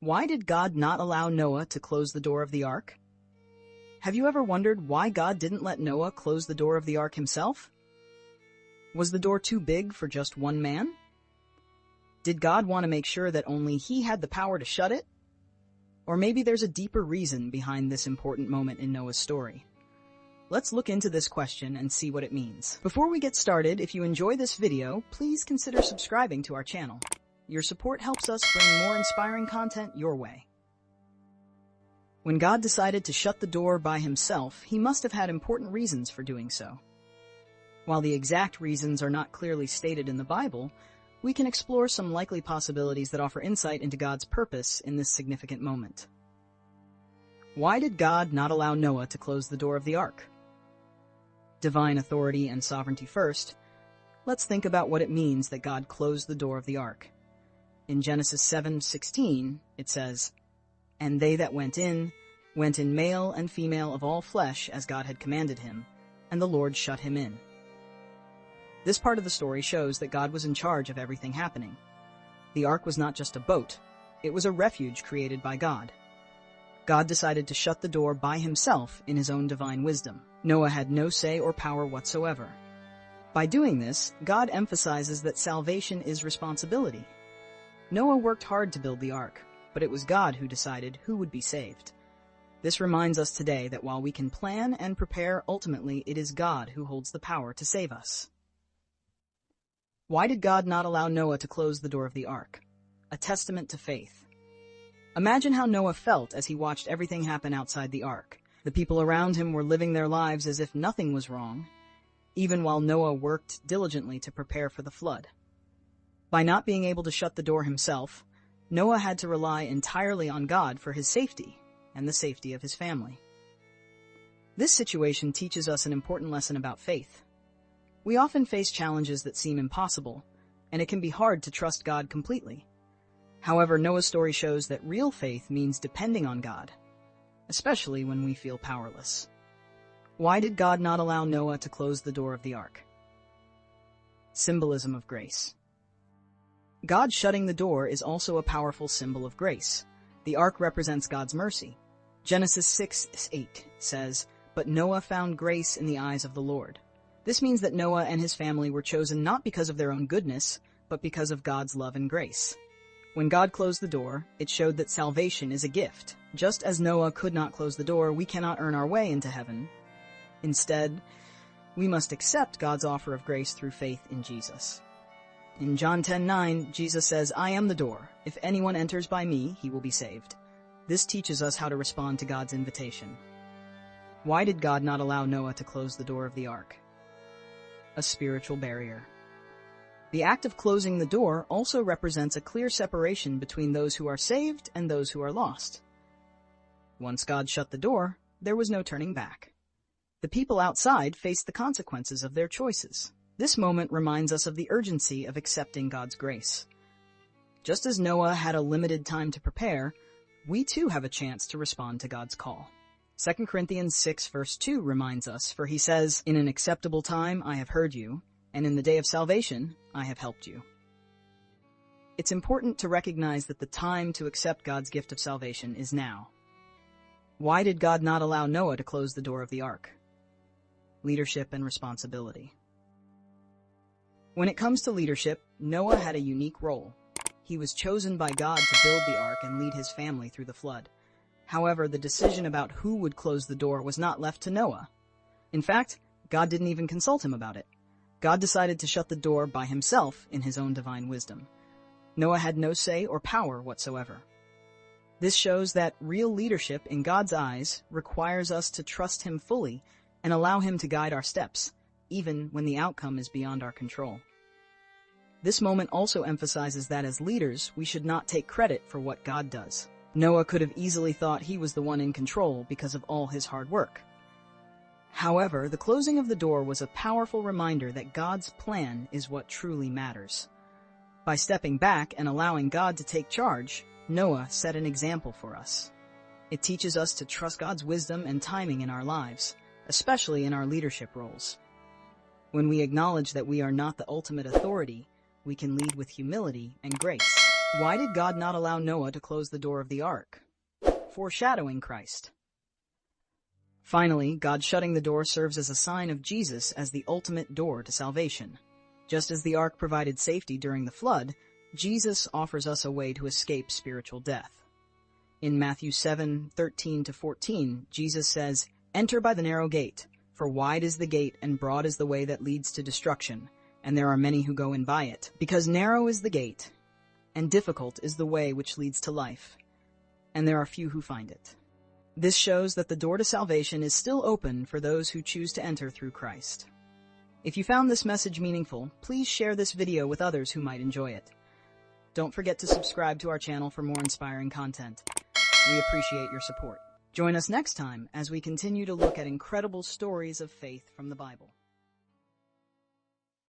Why did God not allow Noah to close the door of the ark? Have you ever wondered why God didn't let Noah close the door of the ark himself? Was the door too big for just one man? Did God want to make sure that only he had the power to shut it? Or maybe there's a deeper reason behind this important moment in Noah's story. Let's look into this question and see what it means. Before we get started, if you enjoy this video, please consider subscribing to our channel. Your support helps us bring more inspiring content your way. When God decided to shut the door by himself, he must have had important reasons for doing so. While the exact reasons are not clearly stated in the Bible, we can explore some likely possibilities that offer insight into God's purpose in this significant moment. Why did God not allow Noah to close the door of the ark? Divine authority and sovereignty first, let's think about what it means that God closed the door of the ark. In Genesis 7:16, it says, "And they that went in male and female of all flesh as God had commanded him, and the Lord shut him in." This part of the story shows that God was in charge of everything happening. The ark was not just a boat, it was a refuge created by God. God decided to shut the door by himself in his own divine wisdom. Noah had no say or power whatsoever. By doing this, God emphasizes that salvation is responsibility. Noah worked hard to build the ark, but it was God who decided who would be saved. This reminds us today that while we can plan and prepare, ultimately it is God who holds the power to save us. Why did God not allow Noah to close the door of the ark? A testament to faith. Imagine how Noah felt as he watched everything happen outside the ark. The people around him were living their lives as if nothing was wrong, even while Noah worked diligently to prepare for the flood. By not being able to shut the door himself, Noah had to rely entirely on God for his safety and the safety of his family. This situation teaches us an important lesson about faith. We often face challenges that seem impossible, and it can be hard to trust God completely. However, Noah's story shows that real faith means depending on God, especially when we feel powerless. Why did God not allow Noah to close the door of the ark? Symbolism of grace. God shutting the door is also a powerful symbol of grace. The ark represents God's mercy. Genesis 6:8 says, "But Noah found grace in the eyes of the Lord." This means that Noah and his family were chosen not because of their own goodness, but because of God's love and grace. When God closed the door, it showed that salvation is a gift. Just as Noah could not close the door, we cannot earn our way into heaven. Instead, we must accept God's offer of grace through faith in Jesus. In John 10:9, Jesus says, "I am the door. If anyone enters by me, he will be saved." This teaches us how to respond to God's invitation. Why did God not allow Noah to close the door of the ark? A spiritual barrier. The act of closing the door also represents a clear separation between those who are saved and those who are lost. Once God shut the door, there was no turning back. The people outside faced the consequences of their choices. This moment reminds us of the urgency of accepting God's grace. Just as Noah had a limited time to prepare, we too have a chance to respond to God's call. 2 Corinthians 6:2 reminds us, "For he says, 'In an acceptable time I have heard you, and in the day of salvation I have helped you.'" It's important to recognize that the time to accept God's gift of salvation is now. Why did God not allow Noah to close the door of the ark? Leadership and responsibility. When it comes to leadership, Noah had a unique role. He was chosen by God to build the ark and lead his family through the flood. However, the decision about who would close the door was not left to Noah. In fact, God didn't even consult him about it. God decided to shut the door by himself in his own divine wisdom. Noah had no say or power whatsoever. This shows that real leadership in God's eyes requires us to trust him fully and allow him to guide our steps, even when the outcome is beyond our control. This moment also emphasizes that as leaders, we should not take credit for what God does. Noah could have easily thought he was the one in control because of all his hard work. However, the closing of the door was a powerful reminder that God's plan is what truly matters. By stepping back and allowing God to take charge, Noah set an example for us. It teaches us to trust God's wisdom and timing in our lives, especially in our leadership roles. When we acknowledge that we are not the ultimate authority, we can lead with humility and grace. Why did God not allow Noah to close the door of the ark? Foreshadowing Christ. Finally, God shutting the door serves as a sign of Jesus as the ultimate door to salvation. Just as the ark provided safety during the flood, Jesus offers us a way to escape spiritual death. In Matthew 7:13-14, Jesus says, "Enter by the narrow gate, for wide is the gate and broad is the way that leads to destruction, and there are many who go in by it. Because narrow is the gate, and difficult is the way which leads to life, and there are few who find it." This shows that the door to salvation is still open for those who choose to enter through Christ. If you found this message meaningful, please share this video with others who might enjoy it. Don't forget to subscribe to our channel for more inspiring content. We appreciate your support. Join us next time as we continue to look at incredible stories of faith from the Bible.